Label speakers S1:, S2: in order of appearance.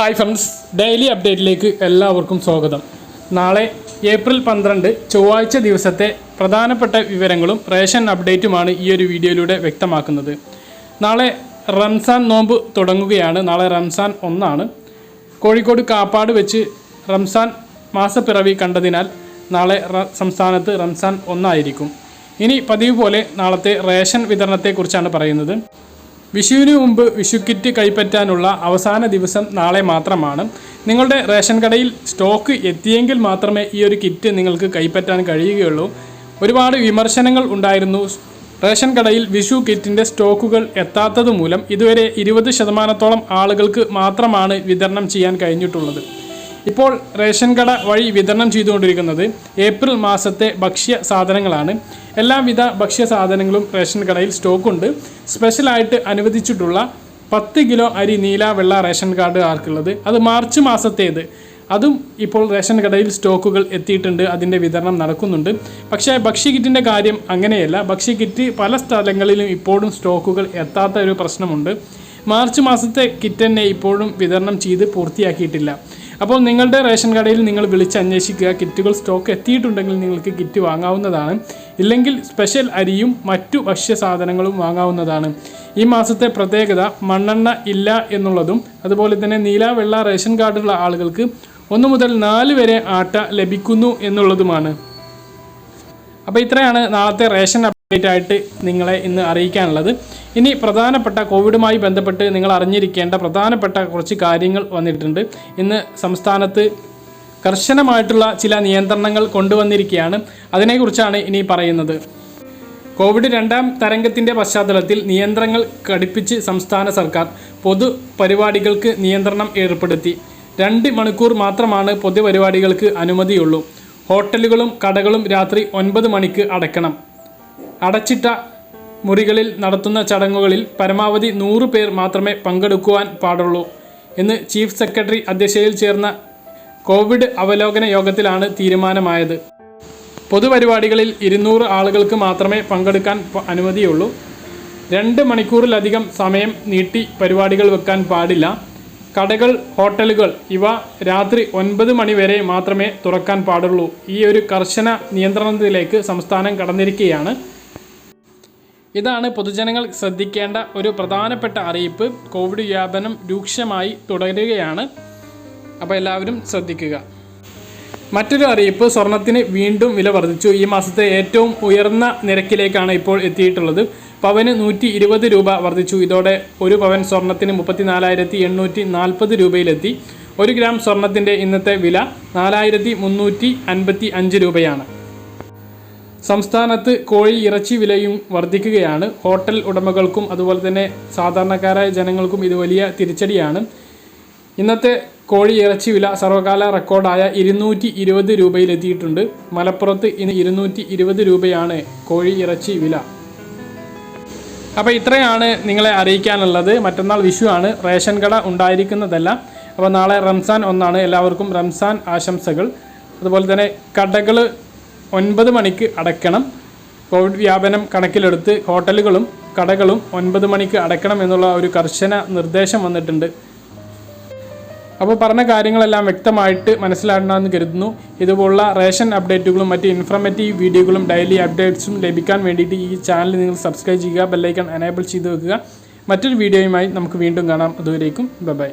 S1: Hi friends, daily അപ്ഡേറ്റിലേക്ക് എല്ലാവർക്കും സ്വാഗതം. നാളെ ഏപ്രിൽ 12 ചൊവ്വാഴ്ച ദിവസത്തെ പ്രധാനപ്പെട്ട വിവരങ്ങളും റേഷൻ അപ്ഡേറ്റുമാണ് ഈ ഒരു വീഡിയോയിലൂടെ വ്യക്തമാക്കുന്നത്. നാളെ റംസാൻ നോമ്പ് തുടങ്ങുകയാണ്. നാളെ റംസാൻ 1 കോഴിക്കോട് കാപ്പാട് വെച്ച് റംസാൻ മാസപ്പിറവി കണ്ടതിനാൽ നാളെ സംസ്ഥാനത്ത് റംസാൻ 1 ഇനി പതിവ് പോലെ നാളത്തെ റേഷൻ വിതരണത്തെക്കുറിച്ചാണ് പറയുന്നത്. വിഷുവിന് മുമ്പ് വിഷു കിറ്റ് കൈപ്പറ്റാനുള്ള അവസാന ദിവസം നാളെ മാത്രമാണ്. നിങ്ങളുടെ റേഷൻ കടയിൽ സ്റ്റോക്ക് എത്തിയെങ്കിൽ മാത്രമേ ഈ ഒരു കിറ്റ് നിങ്ങൾക്ക് കൈപ്പറ്റാൻ കഴിയുകയുള്ളൂ. ഒരുപാട് വിമർശനങ്ങൾ ഉണ്ടായിരുന്നു. റേഷൻ കടയിൽ വിഷു കിറ്റിൻ്റെ സ്റ്റോക്കുകൾ എത്താത്തത് മൂലം ഇതുവരെ 20% ആളുകൾക്ക് മാത്രമാണ് വിതരണം ചെയ്യാൻ കഴിഞ്ഞിട്ടുള്ളത്. ഇപ്പോൾ റേഷൻ കട വഴി വിതരണം ചെയ്തുകൊണ്ടിരിക്കുന്നത് ഏപ്രിൽ മാസത്തെ ഭക്ഷ്യ സാധനങ്ങളാണ്. എല്ലാവിധ ഭക്ഷ്യ സാധനങ്ങളും റേഷൻ കടയിൽ സ്റ്റോക്കുണ്ട്. സ്പെഷ്യലായിട്ട് അനുവദിച്ചിട്ടുള്ള 10 കിലോ അരി നീല വെള്ള റേഷൻ കാർഡ് ആർക്കുള്ളത്, അത് മാർച്ച് മാസത്തേത്, അതും ഇപ്പോൾ റേഷൻ കടയിൽ സ്റ്റോക്കുകൾ എത്തിയിട്ടുണ്ട്. അതിൻ്റെ വിതരണം നടക്കുന്നുണ്ട്. പക്ഷേ ഭക്ഷ്യ കിറ്റിൻ്റെ കാര്യം അങ്ങനെയല്ല. ഭക്ഷ്യ കിറ്റ് പല സ്ഥലങ്ങളിലും ഇപ്പോഴും സ്റ്റോക്കുകൾ എത്താത്ത ഒരു പ്രശ്നമുണ്ട്. മാർച്ച് മാസത്തെ കിറ്റ് തന്നെ ഇപ്പോഴും വിതരണം ചെയ്ത് പൂർത്തിയാക്കിയിട്ടില്ല. അപ്പോൾ നിങ്ങളുടെ റേഷൻ കടയിൽ നിങ്ങൾ വിളിച്ചന്വേഷിക്കുക. കിറ്റുകൾ സ്റ്റോക്ക് എത്തിയിട്ടുണ്ടെങ്കിൽ നിങ്ങൾക്ക് കിറ്റ് വാങ്ങാവുന്നതാണ്. ഇല്ലെങ്കിൽ സ്പെഷ്യൽ അരിയും മറ്റു ഭക്ഷ്യ സാധനങ്ങളും വാങ്ങാവുന്നതാണ്. ഈ മാസത്തെ പ്രത്യേകത മണ്ണെണ്ണ ഇല്ല എന്നുള്ളതും അതുപോലെ തന്നെ നീല വെള്ള റേഷൻ കാർഡുള്ള ആളുകൾക്ക് 1 മുതൽ 4 വരെ ആട്ട ലഭിക്കുന്നു എന്നുള്ളതുമാണ്. അപ്പോൾ ഇത്രയാണ് നാളത്തെ റേഷൻ അപ്ഡേറ്റ് ആയിട്ട് നിങ്ങളെ ഇന്ന് അറിയിക്കാനുള്ളത്. ഇനി പ്രധാനപ്പെട്ട കോവിഡുമായി ബന്ധപ്പെട്ട് നിങ്ങൾ അറിഞ്ഞിരിക്കേണ്ട പ്രധാനപ്പെട്ട കുറച്ച് കാര്യങ്ങൾ വന്നിട്ടുണ്ട്. ഇന്ന് സംസ്ഥാനത്ത് കർശനമായിട്ടുള്ള ചില നിയന്ത്രണങ്ങൾ കൊണ്ടുവന്നിരിക്കുകയാണ്. അതിനെക്കുറിച്ചാണ് ഇനി പറയുന്നത്. കോവിഡ് 2ാം തരംഗത്തിൻ്റെ പശ്ചാത്തലത്തിൽ നിയന്ത്രണങ്ങൾ കടുപ്പിച്ച് സംസ്ഥാന സർക്കാർ പൊതുപരിപാടികൾക്ക് നിയന്ത്രണം ഏർപ്പെടുത്തി. 2 മണിക്കൂർ മാത്രമാണ് പൊതുപരിപാടികൾക്ക് അനുമതിയുള്ളൂ. ഹോട്ടലുകളും കടകളും രാത്രി 9 മണിക്ക് അടയ്ക്കണം. അടച്ചിട്ട മുറികളിൽ നടത്തുന്ന ചടങ്ങുകളിൽ പരമാവധി 100 പേർ മാത്രമേ പങ്കെടുക്കുവാൻ പാടുള്ളൂ എന്ന് ചീഫ് സെക്രട്ടറി അധ്യക്ഷതയിൽ ചേർന്ന കോവിഡ് അവലോകന യോഗത്തിലാണ് തീരുമാനമായത്. പൊതുപരിപാടികളിൽ 200 ആളുകൾക്ക് മാത്രമേ പങ്കെടുക്കാൻ അനുമതിയുള്ളൂ. 2 മണിക്കൂറിലധികം സമയം നീട്ടി പരിപാടികൾ വെക്കാൻ പാടില്ല. കടകൾ, ഹോട്ടലുകൾ ഇവ രാത്രി 9 മണി വരെ മാത്രമേ തുറക്കാൻ പാടുള്ളൂ. ഈ ഒരു കർശന നിയന്ത്രണത്തിലേക്ക് സംസ്ഥാനം കടന്നിരിക്കുകയാണ്. ഇതാണ് പൊതുജനങ്ങൾ ശ്രദ്ധിക്കേണ്ട ഒരു പ്രധാനപ്പെട്ട അറിയിപ്പ്. കോവിഡ് വ്യാപനം രൂക്ഷമായി തുടരുകയാണ്. അപ്പോൾ എല്ലാവരും ശ്രദ്ധിക്കുക. മറ്റൊരു അറിയിപ്പ്, സ്വർണത്തിന് വീണ്ടും വില വർദ്ധിച്ചു. ഈ മാസത്തെ ഏറ്റവും ഉയർന്ന നിരക്കിലേക്കാണ് ഇപ്പോൾ എത്തിയിട്ടുള്ളത്. പവന് 120 രൂപ വർദ്ധിച്ചു. ഇതോടെ ഒരു പവൻ സ്വർണത്തിന് 34,840 രൂപയിലെത്തി. 1 ഗ്രാം സ്വർണത്തിൻ്റെ ഇന്നത്തെ വില 4,355 രൂപയാണ്. സംസ്ഥാനത്ത് കോഴി ഇറച്ചി വിലയും വർദ്ധിക്കുകയാണ്. ഹോട്ടൽ ഉടമകൾക്കും അതുപോലെ തന്നെ സാധാരണക്കാരായ ജനങ്ങൾക്കും ഇത് വലിയ തിരിച്ചടിയാണ്. ഇന്നത്തെ കോഴി ഇറച്ചി വില സർവകാല റെക്കോർഡായ 220 രൂപയിലെത്തിയിട്ടുണ്ട്. മലപ്പുറത്ത് ഇന്ന് 220 രൂപയാണ് കോഴി ഇറച്ചി വില. അപ്പോൾ ഇത്രയാണ് നിങ്ങളെ അറിയിക്കാനുള്ളത്. മറ്റന്നാൾ വിഷു ആണ്. റേഷൻ കട ഉണ്ടായിരിക്കുന്നതല്ല. അപ്പോൾ നാളെ റംസാൻ 1. എല്ലാവർക്കും റംസാൻ ആശംസകൾ. അതുപോലെ തന്നെ കടകൾ 9 മണിക്ക് അടയ്ക്കണം. കോവിഡ് വ്യാപനം കണക്കിലെടുത്ത് ഹോട്ടലുകളും കടകളും 9 മണിക്ക് അടയ്ക്കണം എന്നുള്ള ഒരു കർശന നിർദ്ദേശം വന്നിട്ടുണ്ട്. അപ്പോൾ പറഞ്ഞ കാര്യങ്ങളെല്ലാം വ്യക്തമായിട്ട് മനസ്സിലാക്കണമെന്ന് കരുതുന്നു. ഇതുപോലുള്ള റേഷൻ അപ്ഡേറ്റുകളും മറ്റ് ഇൻഫർമേറ്റീവ് വീഡിയോകളും ഡെയിലി അപ്ഡേറ്റ്സും ലഭിക്കാൻ വേണ്ടിയിട്ട് ഈ ചാനൽ നിങ്ങൾ സബ്സ്ക്രൈബ് ചെയ്യുക, ബെല്ലൈക്കൺ എനേബിൾ ചെയ്ത് വെക്കുക. മറ്റൊരു വീഡിയോയുമായി നമുക്ക് വീണ്ടും കാണാം. അതുവരേക്കും ബൈ.